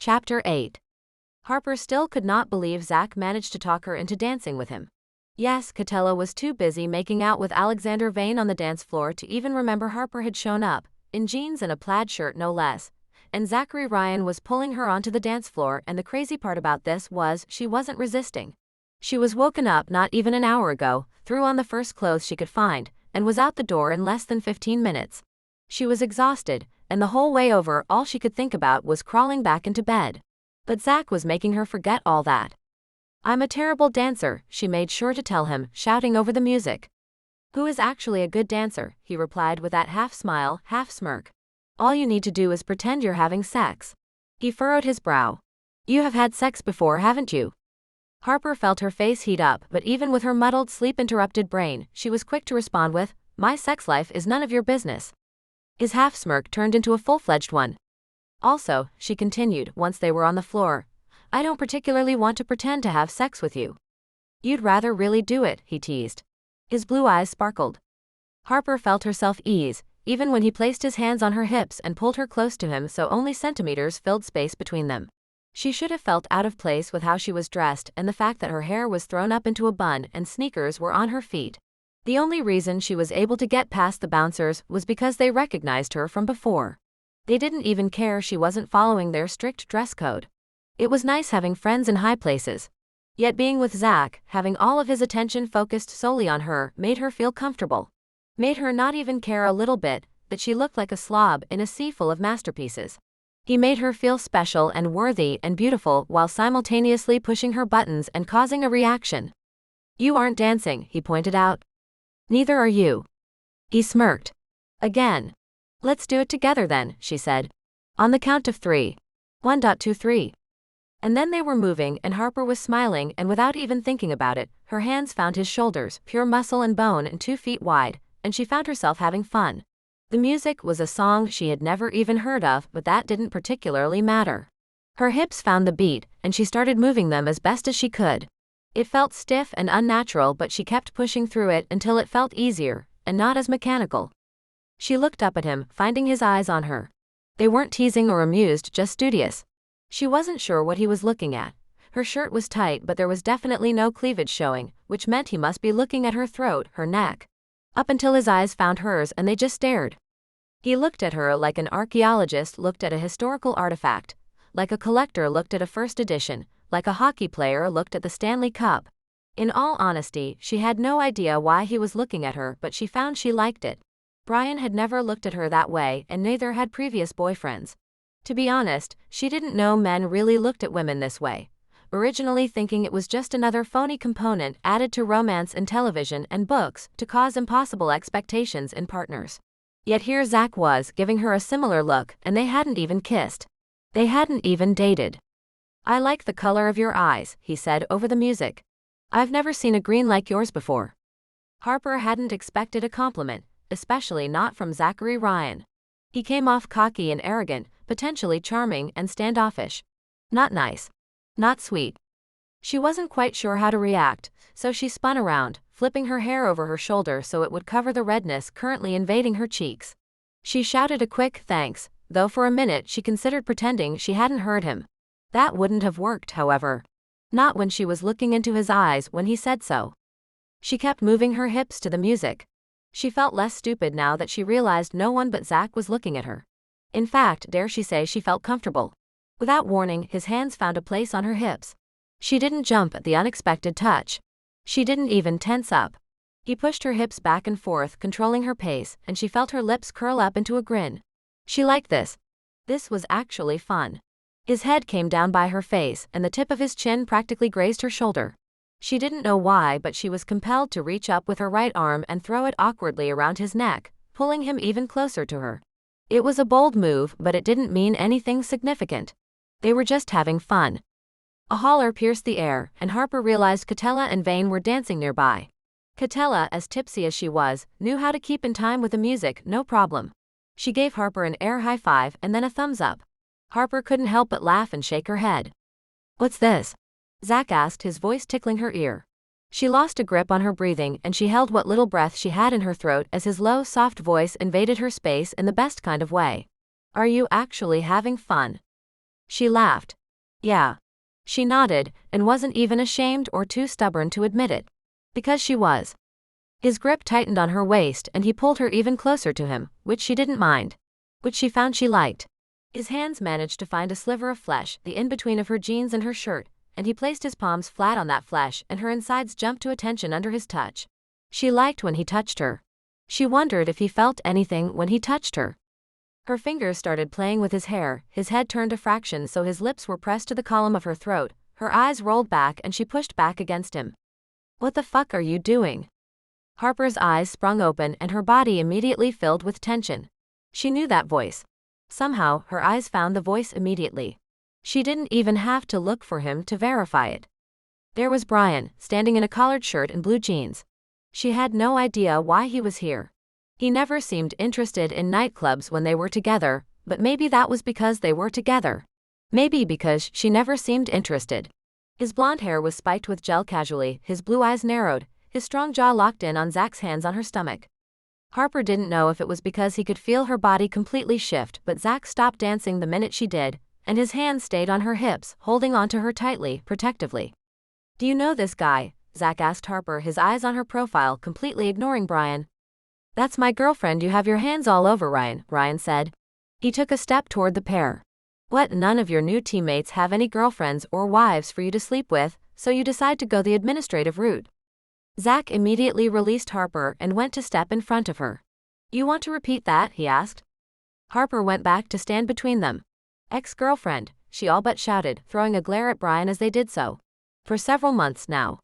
Chapter 8. Harper still could not believe Zach managed to talk her into dancing with him. Yes, Catella was too busy making out with Alexander Vane on the dance floor to even remember Harper had shown up, in jeans and a plaid shirt no less, and Zachary Ryan was pulling her onto the dance floor, and the crazy part about this was she wasn't resisting. She was woken up not even an hour ago, threw on the first clothes she could find, and was out the door in less than 15 minutes. She was exhausted, and the whole way over all she could think about was crawling back into bed. But Zach was making her forget all that. "I'm a terrible dancer," she made sure to tell him, shouting over the music. "Who is actually a good dancer?" he replied with that half smile, half smirk. "All you need to do is pretend you're having sex." He furrowed his brow. "You have had sex before, haven't you?" Harper felt her face heat up, but even with her muddled, sleep-interrupted brain, she was quick to respond with, "My sex life is none of your business." His half-smirk turned into a full-fledged one. "Also," she continued, once they were on the floor, "I don't particularly want to pretend to have sex with you." "You'd rather really do it," he teased. His blue eyes sparkled. Harper felt herself ease, even when he placed his hands on her hips and pulled her close to him so only centimeters filled space between them. She should have felt out of place with how she was dressed and the fact that her hair was thrown up into a bun and sneakers were on her feet. The only reason she was able to get past the bouncers was because they recognized her from before. They didn't even care she wasn't following their strict dress code. It was nice having friends in high places. Yet being with Zach, having all of his attention focused solely on her, made her feel comfortable. Made her not even care a little bit that she looked like a slob in a sea full of masterpieces. He made her feel special and worthy and beautiful while simultaneously pushing her buttons and causing a reaction. "You aren't dancing," he pointed out. "Neither are you." He smirked. Again. "Let's do it together then," she said. "On the count of 3. 1, 2, 3. And then they were moving and Harper was smiling, and without even thinking about it, her hands found his shoulders, pure muscle and bone and 2 feet wide, and she found herself having fun. The music was a song she had never even heard of, but that didn't particularly matter. Her hips found the beat, and she started moving them as best as she could. It felt stiff and unnatural, but she kept pushing through it until it felt easier, and not as mechanical. She looked up at him, finding his eyes on her. They weren't teasing or amused, just studious. She wasn't sure what he was looking at. Her shirt was tight, but there was definitely no cleavage showing, which meant he must be looking at her throat, her neck. Up until his eyes found hers and they just stared. He looked at her like an archaeologist looked at a historical artifact, like a collector looked at a first edition, like a hockey player looked at the Stanley Cup. In all honesty, she had no idea why he was looking at her, but she found she liked it. Brian had never looked at her that way, and neither had previous boyfriends. To be honest, she didn't know men really looked at women this way, originally thinking it was just another phony component added to romance in television and books to cause impossible expectations in partners. Yet here Zach was, giving her a similar look, and they hadn't even kissed. They hadn't even dated. "I like the color of your eyes," he said over the music. "I've never seen a green like yours before." Harper hadn't expected a compliment, especially not from Zachary Ryan. He came off cocky and arrogant, potentially charming and standoffish. Not nice. Not sweet. She wasn't quite sure how to react, so she spun around, flipping her hair over her shoulder so it would cover the redness currently invading her cheeks. She shouted a quick thanks, though for a minute she considered pretending she hadn't heard him. That wouldn't have worked, however. Not when she was looking into his eyes when he said so. She kept moving her hips to the music. She felt less stupid now that she realized no one but Zach was looking at her. In fact, dare she say she felt comfortable. Without warning, his hands found a place on her hips. She didn't jump at the unexpected touch. She didn't even tense up. He pushed her hips back and forth, controlling her pace, and she felt her lips curl up into a grin. She liked this. This was actually fun. His head came down by her face, and the tip of his chin practically grazed her shoulder. She didn't know why, but she was compelled to reach up with her right arm and throw it awkwardly around his neck, pulling him even closer to her. It was a bold move, but it didn't mean anything significant. They were just having fun. A holler pierced the air, and Harper realized Catella and Vane were dancing nearby. Catella, as tipsy as she was, knew how to keep in time with the music, no problem. She gave Harper an air high five and then a thumbs up. Harper couldn't help but laugh and shake her head. "What's this?" Zach asked, his voice tickling her ear. She lost a grip on her breathing, and she held what little breath she had in her throat as his low, soft voice invaded her space in the best kind of way. "Are you actually having fun?" She laughed. Yeah. She nodded, and wasn't even ashamed or too stubborn to admit it. Because she was. His grip tightened on her waist and he pulled her even closer to him, which she didn't mind. Which she found she liked. His hands managed to find a sliver of flesh, the in-between of her jeans and her shirt, and he placed his palms flat on that flesh and her insides jumped to attention under his touch. She liked when he touched her. She wondered if he felt anything when he touched her. Her fingers started playing with his hair, his head turned a fraction so his lips were pressed to the column of her throat, her eyes rolled back and she pushed back against him. What the fuck are you doing? Harper's eyes sprung open and her body immediately filled with tension. She knew that voice. Somehow, her eyes found the voice immediately. She didn't even have to look for him to verify it. There was Brian, standing in a collared shirt and blue jeans. She had no idea why he was here. He never seemed interested in nightclubs when they were together, but maybe that was because they were together. Maybe because she never seemed interested. His blonde hair was spiked with gel casually, his blue eyes narrowed, his strong jaw locked in on Zach's hands on her stomach. Harper didn't know if it was because he could feel her body completely shift, but Zach stopped dancing the minute she did, and his hands stayed on her hips, holding onto her tightly, protectively. Do you know this guy? Zach asked Harper, his eyes on her profile, completely ignoring Brian. That's my girlfriend you have your hands all over, Ryan said. He took a step toward the pair. What, none of your new teammates have any girlfriends or wives for you to sleep with, so you decide to go the administrative route. Zach immediately released Harper and went to step in front of her. You want to repeat that? He asked. Harper went back to stand between them. Ex-girlfriend, she all but shouted, throwing a glare at Brian as they did so. For several months now.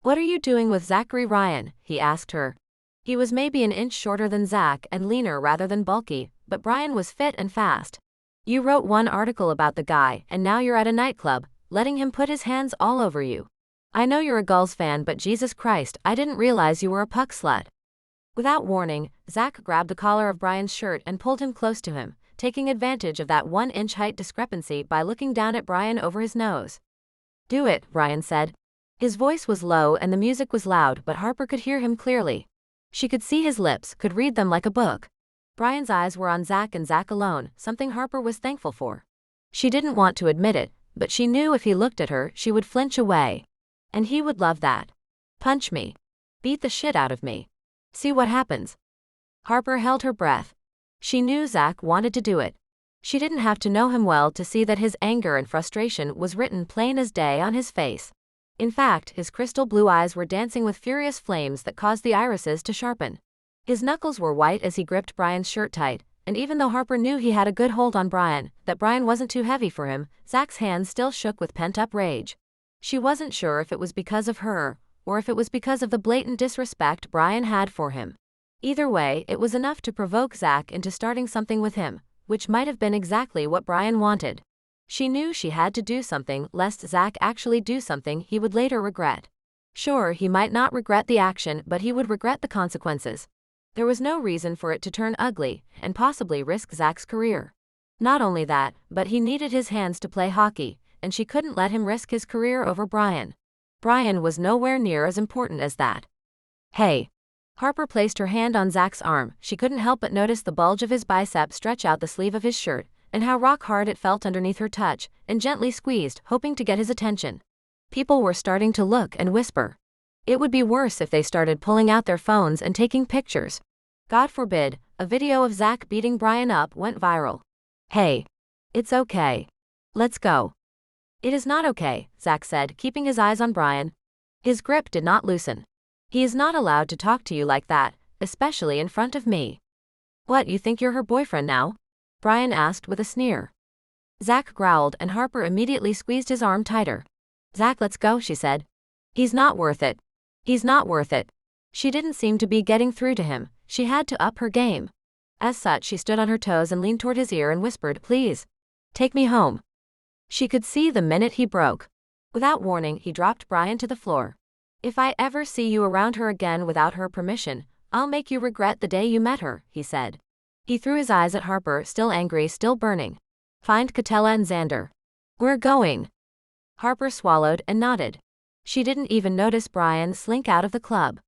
What are you doing with Zachary Ryan? He asked her. He was maybe an inch shorter than Zach and leaner rather than bulky, but Brian was fit and fast. You wrote one article about the guy and now you're at a nightclub, letting him put his hands all over you. I know you're a Gulls fan, but Jesus Christ, I didn't realize you were a puck slut. Without warning, Zach grabbed the collar of Brian's shirt and pulled him close to him, taking advantage of that 1-inch height discrepancy by looking down at Brian over his nose. Do it, Brian said. His voice was low and the music was loud, but Harper could hear him clearly. She could see his lips, could read them like a book. Brian's eyes were on Zach and Zach alone, something Harper was thankful for. She didn't want to admit it, but she knew if he looked at her, she would flinch away. And he would love that. Punch me. Beat the shit out of me. See what happens. Harper held her breath. She knew Zach wanted to do it. She didn't have to know him well to see that his anger and frustration was written plain as day on his face. In fact, his crystal blue eyes were dancing with furious flames that caused the irises to sharpen. His knuckles were white as he gripped Brian's shirt tight, and even though Harper knew he had a good hold on Brian, that Brian wasn't too heavy for him, Zach's hands still shook with pent-up rage. She wasn't sure if it was because of her, or if it was because of the blatant disrespect Brian had for him. Either way, it was enough to provoke Zach into starting something with him, which might have been exactly what Brian wanted. She knew she had to do something lest Zach actually do something he would later regret. Sure, he might not regret the action, but he would regret the consequences. There was no reason for it to turn ugly, and possibly risk Zach's career. Not only that, but he needed his hands to play hockey, and she couldn't let him risk his career over Brian. Brian was nowhere near as important as that. Hey. Harper placed her hand on Zach's arm. She couldn't help but notice the bulge of his bicep stretch out the sleeve of his shirt, and how rock hard it felt underneath her touch, and gently squeezed, hoping to get his attention. People were starting to look and whisper. It would be worse if they started pulling out their phones and taking pictures. God forbid, a video of Zach beating Brian up went viral. Hey. It's okay. Let's go. It is not okay, Zach said, keeping his eyes on Brian. His grip did not loosen. He is not allowed to talk to you like that, especially in front of me. What, you think you're her boyfriend now? Brian asked with a sneer. Zach growled and Harper immediately squeezed his arm tighter. Zach, let's go, she said. He's not worth it. He's not worth it. She didn't seem to be getting through to him. She had to up her game. As such, she stood on her toes and leaned toward his ear and whispered, please. Take me home. She could see the minute he broke. Without warning, he dropped Brian to the floor. If I ever see you around her again without her permission, I'll make you regret the day you met her, he said. He threw his eyes at Harper, still angry, still burning. Find Catella and Xander. We're going. Harper swallowed and nodded. She didn't even notice Brian slink out of the club.